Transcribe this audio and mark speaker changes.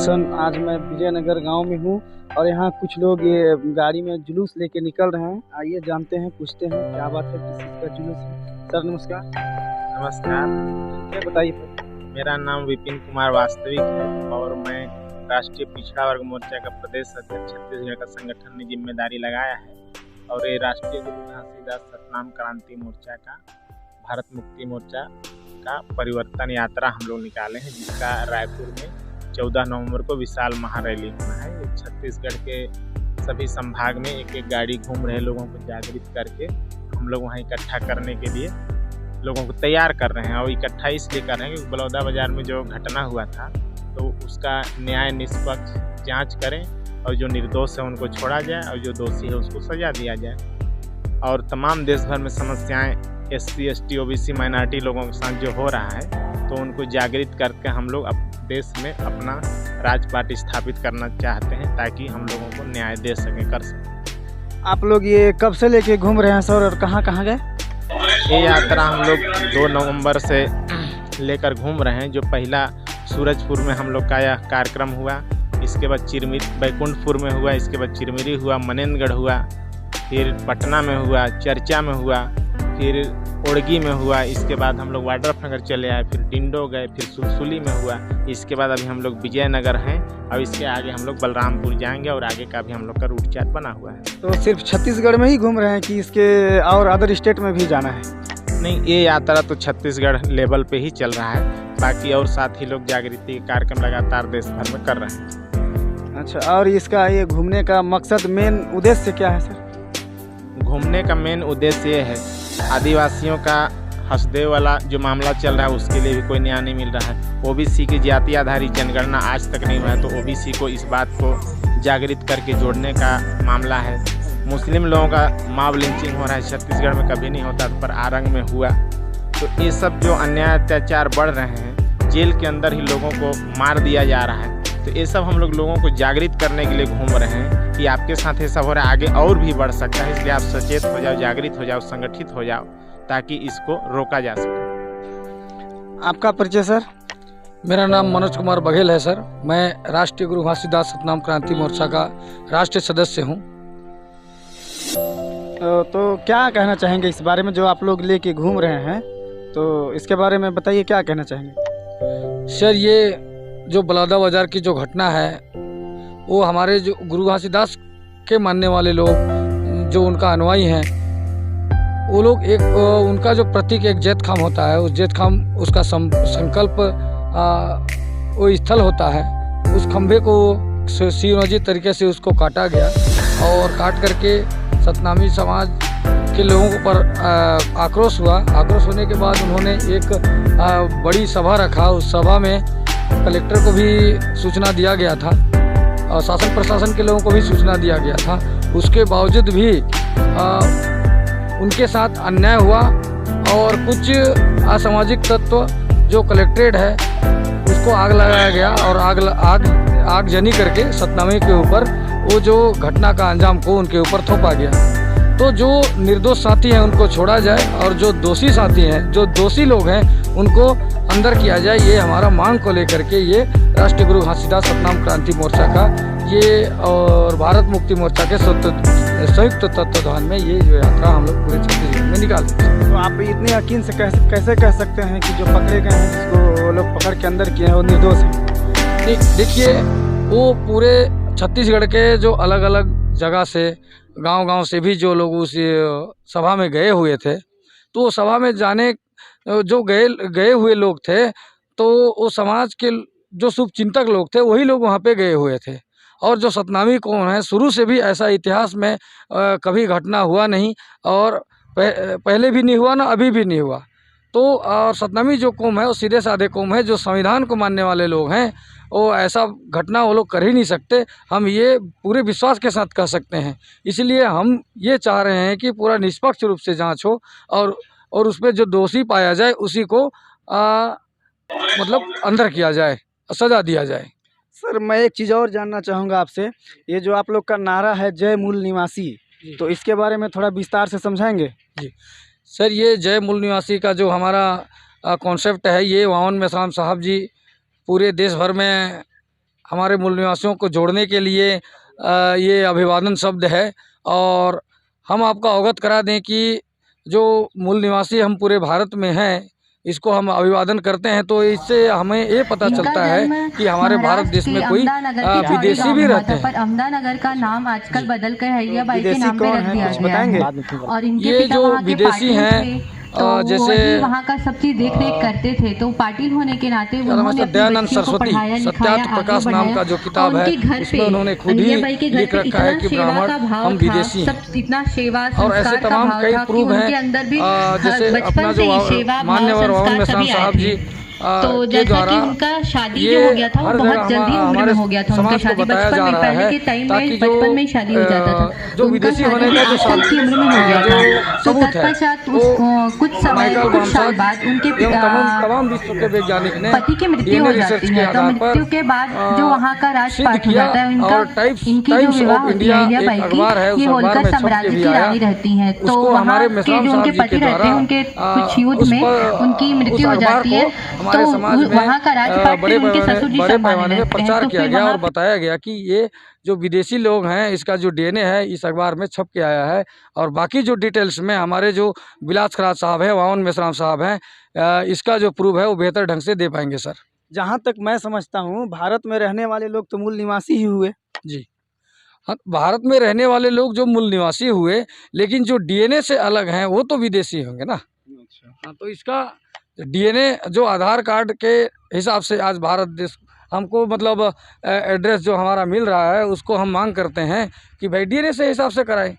Speaker 1: दर्शन। आज मैं विजयनगर गांव में हूं और यहाँ कुछ लोग ये गाड़ी में जुलूस लेके निकल रहे हैं। आइए जानते हैं, पूछते हैं क्या बात है, किस चीज़ का जुलूस है। सर नमस्कार।
Speaker 2: नमस्कार।
Speaker 1: क्या बताइए।
Speaker 2: मेरा नाम विपिन कुमार वास्तविक है और मैं राष्ट्रीय पिछड़ा वर्ग मोर्चा का प्रदेश अध्यक्ष छत्तीसगढ़ का संगठन ने जिम्मेदारी लगाया है। और ये राष्ट्रीय गुरु घासीदास सतनाम क्रांति मोर्चा का भारत मुक्ति मोर्चा का परिवर्तन यात्रा हम लोग निकाले हैं, जिसका रायपुर में 14 नवंबर को विशाल महारैली होना है। छत्तीसगढ़ के सभी संभाग में एक एक गाड़ी घूम रहे लोगों को जागृत करके हम लोग वहाँ इकट्ठा करने के लिए लोगों को तैयार कर रहे हैं। और इकट्ठा इसलिए कर रहे हैं कि बलौदाबाजार में जो घटना हुआ था तो उसका न्याय निष्पक्ष जांच करें और जो निर्दोष है उनको छोड़ा जाए और जो दोषी है उसको सजा दिया जाए। और तमाम देश भर में समस्याएं SC ST OBC माइनॉरिटी लोगों के साथ जो हो रहा है तो उनको जागृत करके हम लोग देश में अपना राजपाट स्थापित करना चाहते हैं ताकि हम लोगों को न्याय दे सकें, कर सकें।
Speaker 1: आप लोग ये कब से लेके घूम रहे हैं सर, और कहाँ कहाँ गए?
Speaker 2: ये यात्रा हम लोग 2 नवंबर से लेकर घूम रहे हैं। जो पहला सूरजपुर में हम लोग का यह कार्यक्रम हुआ, इसके बाद बैकुंठपुर में हुआ, इसके बाद चिरमिरी हुआ, मनेंद्रगढ़ हुआ, फिर पटना में हुआ, चर्चा में हुआ, फिर ओड़गी में हुआ, इसके बाद हम लोग वाड्रफनगर चले आए, फिर डिंडो गए, फिर सुलसुली में हुआ, इसके बाद अभी हम लोग विजयनगर हैं और इसके आगे हम लोग बलरामपुर जाएंगे और आगे का भी हम लोग का रूट चार्ट बना हुआ है।
Speaker 1: तो सिर्फ छत्तीसगढ़ में ही घूम रहे हैं कि इसके और अदर स्टेट में भी जाना है?
Speaker 2: नहीं, ये यात्रा तो छत्तीसगढ़ लेवल पे ही चल रहा है, बाकी और साथी लोग जागृति कार्यक्रम लगातार देश भर में कर रहे हैं।
Speaker 1: अच्छा, और इसका ये घूमने का मकसद, मेन उद्देश्य क्या है सर?
Speaker 2: घूमने का मेन उद्देश्य ये है, आदिवासियों का हसदेव वाला जो मामला चल रहा है उसके लिए भी कोई न्याय नहीं मिल रहा है। OBC की जाति आधारित जनगणना आज तक नहीं हुआ है तो OBC को इस बात को जागृत करके जोड़ने का मामला है। मुस्लिम लोगों का मॉब लिंचिंग हो रहा है, छत्तीसगढ़ में कभी नहीं होता पर आरंग में हुआ। तो ये सब जो अन्याय अत्याचार बढ़ रहे हैं, जेल के अंदर ही लोगों को मार दिया जा रहा है, तो ये सब हम लोगों को जागृत करने के लिए घूम रहे हैं कि आपके साथ ये सब हो रहा है, आगे और भी बढ़ सकता है। इसलिए आप सचेत हो जाओ, जागृत हो जाओ, संगठित हो जाओ ताकि इसको रोका जा सके।
Speaker 1: आपका परिचय सर?
Speaker 3: मेरा नाम मनोज कुमार बघेल है सर। मैं राष्ट्रीय गुरु घासीदास सतनाम क्रांति मोर्चा का राष्ट्रीय सदस्य हूँ।
Speaker 1: तो क्या कहना चाहेंगे इस बारे में, जो आप लोग लेके घूम रहे हैं, तो इसके बारे में बताइए, क्या कहना चाहेंगे?
Speaker 3: सर, ये जो बलौदाबाजार की जो घटना है वो हमारे जो गुरु घासीदास के मानने वाले लोग, जो उनका अनुयायी हैं, वो लोग एक उनका जो प्रतीक एक जैत खाम होता है, उस जैत खाम उसका संकल्प वो स्थल होता है, उस खंभे को सुनियोजित तरीके से उसको काटा गया और काट करके सतनामी समाज के लोगों पर आक्रोश हुआ। आक्रोश होने के बाद उन्होंने एक बड़ी सभा रखा। उस सभा में कलेक्टर को भी सूचना दिया गया था और शासन प्रशासन के लोगों को भी सूचना दिया गया था। उसके बावजूद भी उनके साथ अन्याय हुआ और कुछ असामाजिक तत्व जो कलेक्ट्रेट है उसको आग लगाया गया और आगजनी करके सतनामी के ऊपर वो जो घटना का अंजाम को उनके ऊपर थोपा गया। तो जो निर्दोष साथी हैं उनको छोड़ा जाए और जो दोषी साथी हैं, जो दोषी लोग हैं, उनको अंदर किया जाए। ये हमारा मांग को लेकर के ये राष्ट्रीय गुरु घासीदास सतनाम क्रांति मोर्चा का ये और भारत मुक्ति मोर्चा के संयुक्त तत्वाधान में ये जो यात्रा हम लोग पूरे छत्तीसगढ़ में निकालते हैं।
Speaker 1: तो आप इतने यकीन से कैसे कह सकते हैं कि जो पकड़े गए हैं, जिसको वो लोग पकड़ के अंदर किए हैं, वो निर्दोष हैं?
Speaker 3: देखिए, वो पूरे छत्तीसगढ़ के जो अलग अलग जगह से, गांव से भी जो लोग उस सभा में गए हुए थे, तो सभा में जाने जो गए हुए लोग थे, तो वो समाज के जो शुभ चिंतक लोग थे वही लोग वहाँ पे गए हुए थे। और जो सतनामी कौम है, शुरू से भी ऐसा इतिहास में कभी घटना हुआ नहीं और पहले भी नहीं हुआ ना अभी भी नहीं हुआ। तो और सतनामी जो कौम है वो सीधे साधे कौम है, जो संविधान को मानने वाले लोग हैं, वो ऐसा घटना वो लोग कर ही नहीं सकते। हम ये पूरे विश्वास के साथ कह सकते हैं। इसलिए हम ये चाह रहे हैं कि पूरा निष्पक्ष रूप से जांच हो और उसमें जो दोषी पाया जाए उसी को मतलब अंदर किया जाए, सजा दिया जाए।
Speaker 1: सर, मैं एक चीज़ और जानना चाहूँगा आपसे। ये जो आप लोग का नारा है जय मूल निवासी, तो इसके बारे में थोड़ा विस्तार से समझाएंगे?
Speaker 3: जी सर, ये जय मूल निवासी का जो हमारा कॉन्सेप्ट है, ये वावन मेश्राम साहब जी पूरे देश भर में हमारे मूल निवासियों को जोड़ने के लिए ये अभिवादन शब्द है। और हम आपको अवगत करा दें कि जो मूल निवासी हम पूरे भारत में हैं, इसको हम अभिवादन करते हैं, तो इससे हमें ये पता चलता है कि हमारे भारत देश में कोई विदेशी भी रहते हैं।
Speaker 4: पर अहमदानगर का नाम आजकल बदल कर हैया बाई के नाम पे रख दिया
Speaker 1: कुछ
Speaker 4: गया है।
Speaker 1: बताएंगे?
Speaker 4: और इनके
Speaker 3: ये
Speaker 4: पिता
Speaker 3: जो
Speaker 4: वहाँ के
Speaker 3: विदेशी
Speaker 4: पाटिल
Speaker 3: हैं,
Speaker 4: थे, तो
Speaker 3: जैसे
Speaker 4: वही वहाँ का सब चीज देख रेख करते थे। तो पाटिल होने के नाते उन्होंने अपने
Speaker 3: दयानंद
Speaker 4: बच्चों को
Speaker 3: सरस्वती
Speaker 4: पढ़ाया लिखाया,
Speaker 3: सत्यार्थ
Speaker 4: आगे
Speaker 3: प्रकाश नाम
Speaker 4: बढ़ाया।
Speaker 3: का जो किताब
Speaker 4: और
Speaker 3: है,
Speaker 4: उनके घर
Speaker 3: उसमें
Speaker 4: पे
Speaker 3: उन्होंने खुद ही
Speaker 4: अहिल्याबाई के घर
Speaker 3: लिख
Speaker 4: पे
Speaker 3: रखा है
Speaker 4: इतना
Speaker 3: कि
Speaker 4: सेवा
Speaker 3: ब्राह्मण
Speaker 4: का भाव
Speaker 3: हम
Speaker 4: था,
Speaker 3: विदेशी हैं।
Speaker 4: सब इतना सेवा
Speaker 3: और ऐसे
Speaker 4: संस्कार का
Speaker 3: तमाम
Speaker 4: भाव
Speaker 3: कई
Speaker 4: था कि
Speaker 3: प्रूफ
Speaker 4: उनके
Speaker 3: हैं,
Speaker 4: अंदर भी
Speaker 3: जैसे
Speaker 4: बचपन
Speaker 3: अपना
Speaker 4: से
Speaker 3: जो
Speaker 4: ही सेवा भाव
Speaker 3: मान्यवर वावन
Speaker 4: संस्कार
Speaker 3: मेश्राम
Speaker 4: सभी आए
Speaker 3: साहब
Speaker 4: थे।
Speaker 3: जी
Speaker 4: तो
Speaker 3: के
Speaker 4: जैसा कि
Speaker 3: द्वारा
Speaker 4: उनका शादी
Speaker 3: ये
Speaker 4: जो हो गया था वो
Speaker 3: हर
Speaker 4: बहुत
Speaker 3: जगह
Speaker 4: जल्दी उम्र
Speaker 3: हमारे
Speaker 4: में हो गया था। उनका
Speaker 3: समाज को
Speaker 4: शादी
Speaker 3: बताया
Speaker 4: बचपन
Speaker 3: जा
Speaker 4: में,
Speaker 3: रहा
Speaker 4: पहले
Speaker 3: है,
Speaker 4: के टाइम
Speaker 3: ताकि
Speaker 4: में
Speaker 3: जो
Speaker 4: बचपन में ही शादी हो जाता था।
Speaker 3: जो
Speaker 4: उनका
Speaker 3: विदेशी
Speaker 4: शादी
Speaker 3: होने का जो
Speaker 4: 8 साल की उम्र में हो गया था। तो
Speaker 3: सबूत है,
Speaker 4: तत्पश्चात
Speaker 3: वो
Speaker 4: कुछ साल बाद उनके
Speaker 3: तमाम विश्व के वैज्ञानिक ने
Speaker 4: पति की मृत्यु
Speaker 3: DNA
Speaker 4: हो
Speaker 3: रिसर्च
Speaker 4: जाती
Speaker 3: के
Speaker 4: है। तो
Speaker 3: आधार पर
Speaker 4: मृत्यु के बाद जो वहाँ का
Speaker 3: सिद्ध
Speaker 4: राजपाट हो
Speaker 3: किया।
Speaker 4: जाता है
Speaker 3: और
Speaker 4: उनका,
Speaker 3: टाइम्स
Speaker 4: इनकी जो विवाह
Speaker 3: ऑफ
Speaker 4: होती
Speaker 3: इंडिया
Speaker 4: है
Speaker 3: एक
Speaker 4: अहिल्याबाई
Speaker 3: अखबार है,
Speaker 4: की,
Speaker 3: उस
Speaker 4: ये
Speaker 3: अखबार
Speaker 4: होलकर
Speaker 3: में छप के
Speaker 4: साम्राज्य
Speaker 3: भी
Speaker 4: की
Speaker 3: आया।
Speaker 4: रानी रहती हैं। तो
Speaker 3: उसको
Speaker 4: वहाँ
Speaker 3: हमारे
Speaker 4: के
Speaker 3: मेश्राम
Speaker 4: जो उनके
Speaker 3: साहब जी
Speaker 4: पति
Speaker 3: के
Speaker 4: रहते हैं,
Speaker 3: द्वारा
Speaker 4: उनके कुछ युद्ध में उनकी मृत्यु हो जाती है।
Speaker 3: हमारे समाज में
Speaker 4: वहाँ का राजपाट फिर उनके ससुर जी
Speaker 3: बड़े
Speaker 4: संभालने
Speaker 3: पैमाने में
Speaker 4: लगते हैं।
Speaker 3: प्रचार
Speaker 4: तो
Speaker 3: किया
Speaker 4: फिर
Speaker 3: गया और
Speaker 4: वहाँ
Speaker 3: बताया गया कि ये जो विदेशी लोग हैं, इसका जो DNA है इस अखबार में छप के आया है। और बाकी जो डिटेल्स में हमारे जो बिलास खराज साहब हैं, वावन मेश्राम साहब हैं, इसका जो प्रूफ है वो बेहतर ढंग से दे पाएंगे सर।
Speaker 1: जहाँ तक मैं समझता हूँ, भारत में रहने वाले लोग तो मूल निवासी ही हुए।
Speaker 3: जी हाँ, भारत में रहने वाले लोग जो मूल निवासी हुए, लेकिन जो DNA से अलग हैं वो तो विदेशी होंगे ना। हाँ, तो इसका DNA जो आधार कार्ड के हिसाब से आज भारत देश हमको मतलब एड्रेस जो हमारा मिल रहा है, उसको हम मांग करते हैं कि भाई DNA से हिसाब से कराएं।